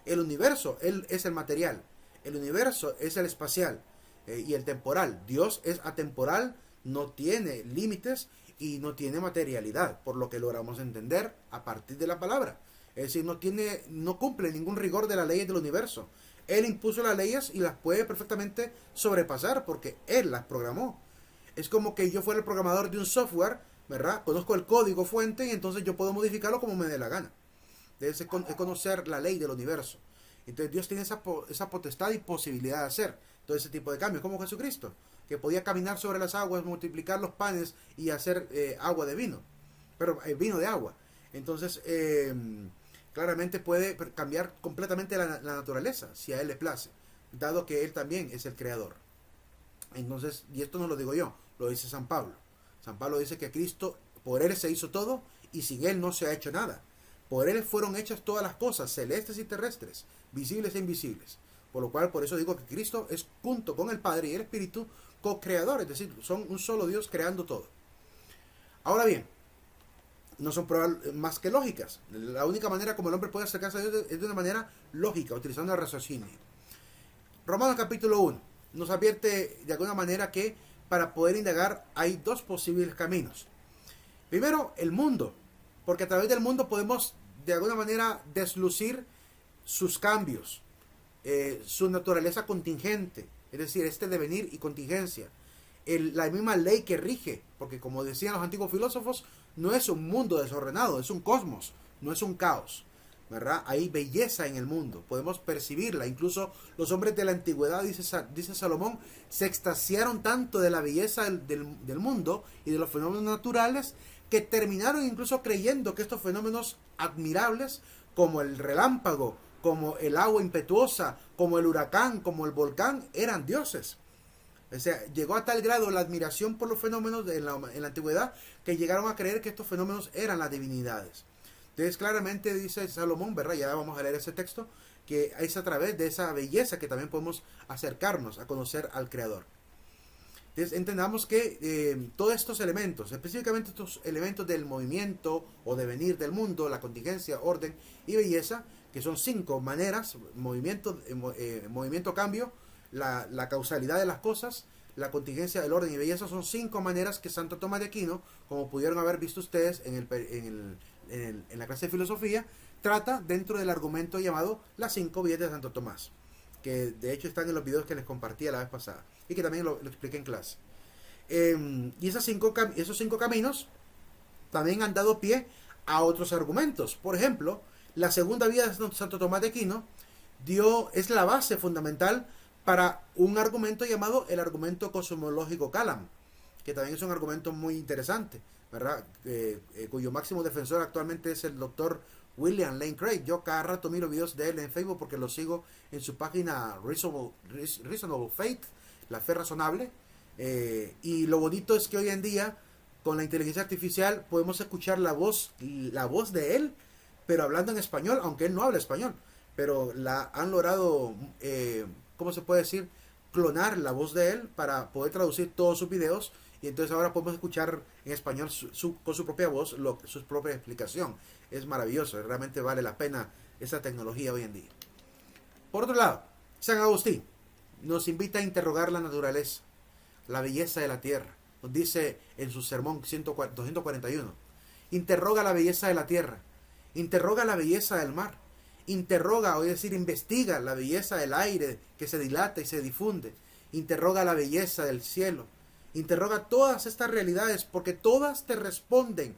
S1: El universo es el material. El universo es el espacial y el temporal. Dios es atemporal, no tiene límites y no tiene materialidad, por lo que logramos entender a partir de la palabra. Es decir, no cumple ningún rigor de las leyes del universo. Él impuso las leyes y las puede perfectamente sobrepasar porque Él las programó. Es como que yo fuera el programador de un software, ¿verdad? Conozco el código fuente y entonces yo puedo modificarlo como me dé la gana. Es conocer la ley del universo. Entonces Dios tiene esa potestad y posibilidad de hacer todo ese tipo de cambios, como Jesucristo, que podía caminar sobre las aguas, multiplicar los panes y hacer agua de vino, pero vino de agua. Entonces, claramente puede cambiar completamente la naturaleza, si a Él le place. dado que Él también es el creador. Entonces, y esto no lo digo yo, lo dice San Pablo. San Pablo dice que Cristo, por Él se hizo todo y sin Él no se ha hecho nada. Por Él fueron hechas todas las cosas, celestes y terrestres, visibles e invisibles. Por lo cual, por eso digo que Cristo es, junto con el Padre y el Espíritu, co-creador, es decir, son un solo Dios creando todo. Ahora bien, no son pruebas más que lógicas. La única manera como el hombre puede acercarse a Dios es de una manera lógica, utilizando el raciocinio. Romanos capítulo 1 nos advierte de alguna manera que para poder indagar hay dos posibles caminos. Primero, el mundo, porque a través del mundo podemos de alguna manera deslucir sus cambios, su naturaleza contingente, es decir, este devenir y contingencia, la misma ley que rige, porque como decían los antiguos filósofos, no es un mundo desordenado, es un cosmos, no es un caos, ¿verdad? Hay belleza en el mundo, podemos percibirla. Incluso los hombres de la antigüedad, dice Salomón, se extasiaron tanto de la belleza del mundo y de los fenómenos naturales que terminaron incluso creyendo que estos fenómenos admirables, como el relámpago, como el agua impetuosa, como el huracán, como el volcán, eran dioses. O sea, llegó a tal grado la admiración por los fenómenos en la antigüedad que llegaron a creer que estos fenómenos eran las divinidades. Entonces claramente dice Salomón, ¿verdad? Ya vamos a leer ese texto, que es a través de esa belleza que también podemos acercarnos a conocer al Creador. Entonces entendamos que todos estos elementos, específicamente estos elementos del movimiento o devenir del mundo, la contingencia, orden y belleza, que son 5 maneras: movimiento, cambio, la causalidad de las cosas, la contingencia, el orden y belleza, son 5 maneras que Santo Tomás de Aquino, como pudieron haber visto ustedes en la clase de filosofía, trata dentro del argumento llamado las 5 vías de Santo Tomás, que de hecho están en los videos que les compartí la vez pasada y que también lo expliqué en clase. Y esos 5 caminos también han dado pie a otros argumentos. Por ejemplo, la segunda vía de Santo Tomás de Aquino es la base fundamental para un argumento llamado el argumento cosmológico Kalam, que también es un argumento muy interesante, ¿verdad? Cuyo máximo defensor actualmente es el doctor William Lane Craig. Yo cada rato miro videos de él en Facebook porque lo sigo en su página Reasonable Faith, la fe razonable. Y lo bonito es que hoy en día, con la inteligencia artificial, podemos escuchar la voz de él, pero hablando en español, aunque él no habla español. Pero han logrado, ¿cómo se puede decir?, clonar la voz de él para poder traducir todos sus videos. Y entonces ahora podemos escuchar en español con su propia voz, su propia explicación. Es maravilloso, realmente vale la pena esa tecnología hoy en día. Por otro lado, San Agustín nos invita a interrogar la naturaleza, la belleza de la tierra. Nos dice en su sermón 241, interroga la belleza de la tierra, interroga la belleza del mar, interroga, o es decir, investiga la belleza del aire que se dilata y se difunde, interroga la belleza del cielo, interroga todas estas realidades, porque todas te responden: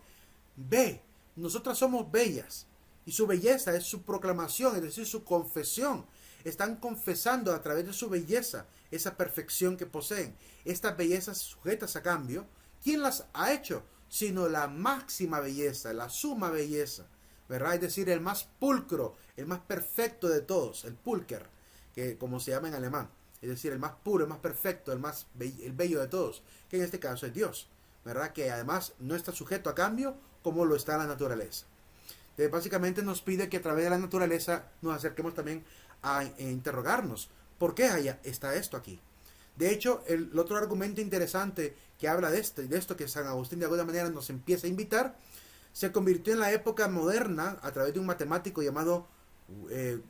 S1: ve, nosotras somos bellas. Y su belleza es su proclamación, es decir, su confesión. Están confesando a través de su belleza esa perfección que poseen. Estas bellezas sujetas a cambio, ¿quién las ha hecho? Sino la máxima belleza, la suma belleza, ¿verdad? Es decir, el más pulcro, el más perfecto de todos, el Pulcher, que como se llama en alemán. Es decir, el más puro, el más perfecto, el bello de todos, que en este caso es Dios, ¿verdad? Que además no está sujeto a cambio como lo está la naturaleza. Entonces, básicamente nos pide que a través de la naturaleza nos acerquemos también a interrogarnos: ¿por qué está esto aquí? De hecho, el otro argumento interesante que habla de esto que San Agustín de alguna manera nos empieza a invitar, se convirtió en la época moderna a través de un matemático llamado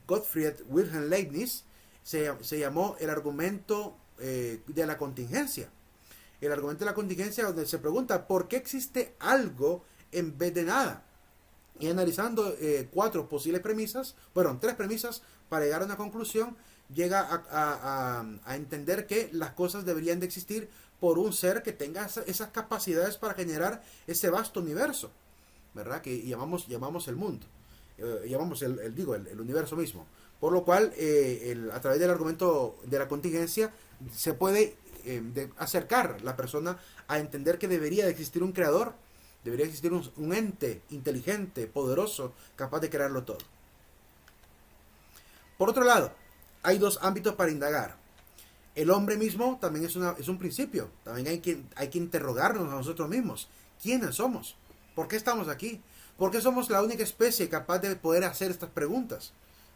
S1: Gottfried Wilhelm Leibniz. Se llamó el argumento de la contingencia. El argumento de la contingencia, donde se pregunta ¿por qué existe algo en vez de nada? Y analizando 4 posibles premisas, bueno, 3 premisas para llegar a una conclusión, llega a entender que las cosas deberían de existir por un ser que tenga esas capacidades para generar ese vasto universo, ¿verdad? Que llamamos el mundo, llamamos el universo mismo. Por lo cual, a través del argumento de la contingencia, se puede acercar la persona a entender que debería de existir un creador, debería existir un ente inteligente, poderoso, capaz de crearlo todo. Por otro lado, hay dos ámbitos para indagar. El hombre mismo también es un principio. También hay que interrogarnos a nosotros mismos. ¿Quiénes somos? ¿Por qué estamos aquí? ¿Por qué somos la única especie capaz de poder hacer estas preguntas?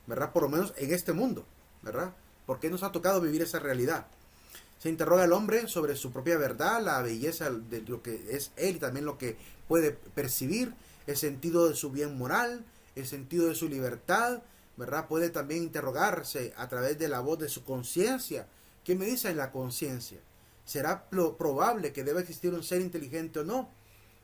S1: ¿Verdad? Por lo menos en este mundo. ¿Verdad? ¿Por qué nos ha tocado vivir esa realidad? Se interroga al hombre sobre su propia verdad, la belleza de lo que es él y también lo que puede percibir, el sentido de su bien moral, el sentido de su libertad, ¿verdad? Puede también interrogarse a través de la voz de su conciencia. ¿Qué me dice la conciencia? ¿Será probable que deba existir un ser inteligente o no?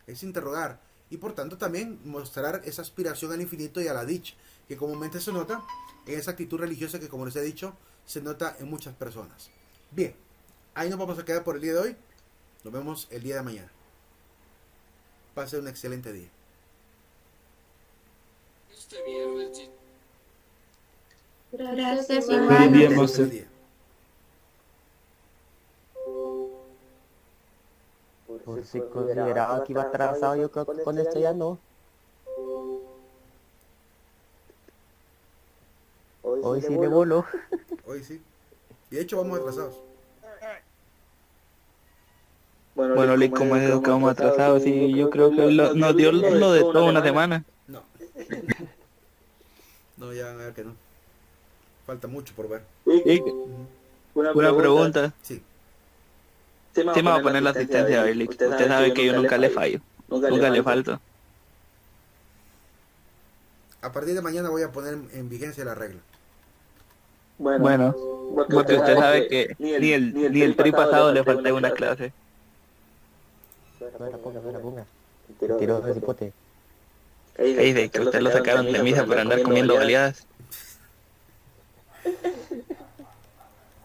S1: Es interrogar y por tanto también mostrar esa aspiración al infinito y a la dicha, que comúnmente se nota en esa actitud religiosa que, como les he dicho, se nota en muchas personas. Bien, ahí nos vamos a quedar por el día de hoy. Nos vemos el día de mañana. Pase un excelente día.
S2: Gracias,
S4: Buen
S2: igual.
S4: día,
S1: Excelente
S4: Monster.
S1: día.
S5: Por si consideraba que iba atrasado, yo creo que con esto ya no. Hoy sí le voló.
S1: Hoy sí. Y de hecho vamos atrasados.
S4: Bueno, Lick, como es que vamos atrasados, sí, yo creo que nos dio lo de toda una semana.
S1: No. No, ya van a ver que no. Falta mucho por ver.
S4: Lick,
S1: Ujú.
S4: una pregunta.
S1: Sí.
S4: Sí me va a poner la asistencia hoy, Lick. Usted sabe que yo nunca le fallo. Nunca le falto.
S1: A partir de mañana voy a poner en vigencia la regla.
S4: Bueno, porque usted sabe que ni el tri pasado le falté una clase.
S5: Ponga. Tiró de cipote.
S4: Ey, de que usted lo sacaron de misa por andar comiendo baleadas.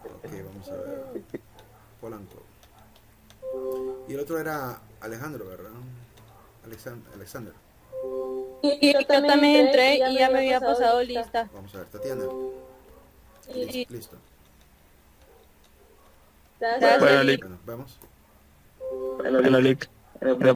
S1: Ok, vamos a ver. Polanco. Y el otro era Alejandro, ¿verdad? Alexander.
S6: Y yo también entré y ya me había pasado lista.
S1: Vamos a ver, Tatiana.
S6: Y-
S1: Listo.
S6: Gracias.
S4: Bueno, Lick.
S1: Bueno, vamos.
S4: Bueno, Lick.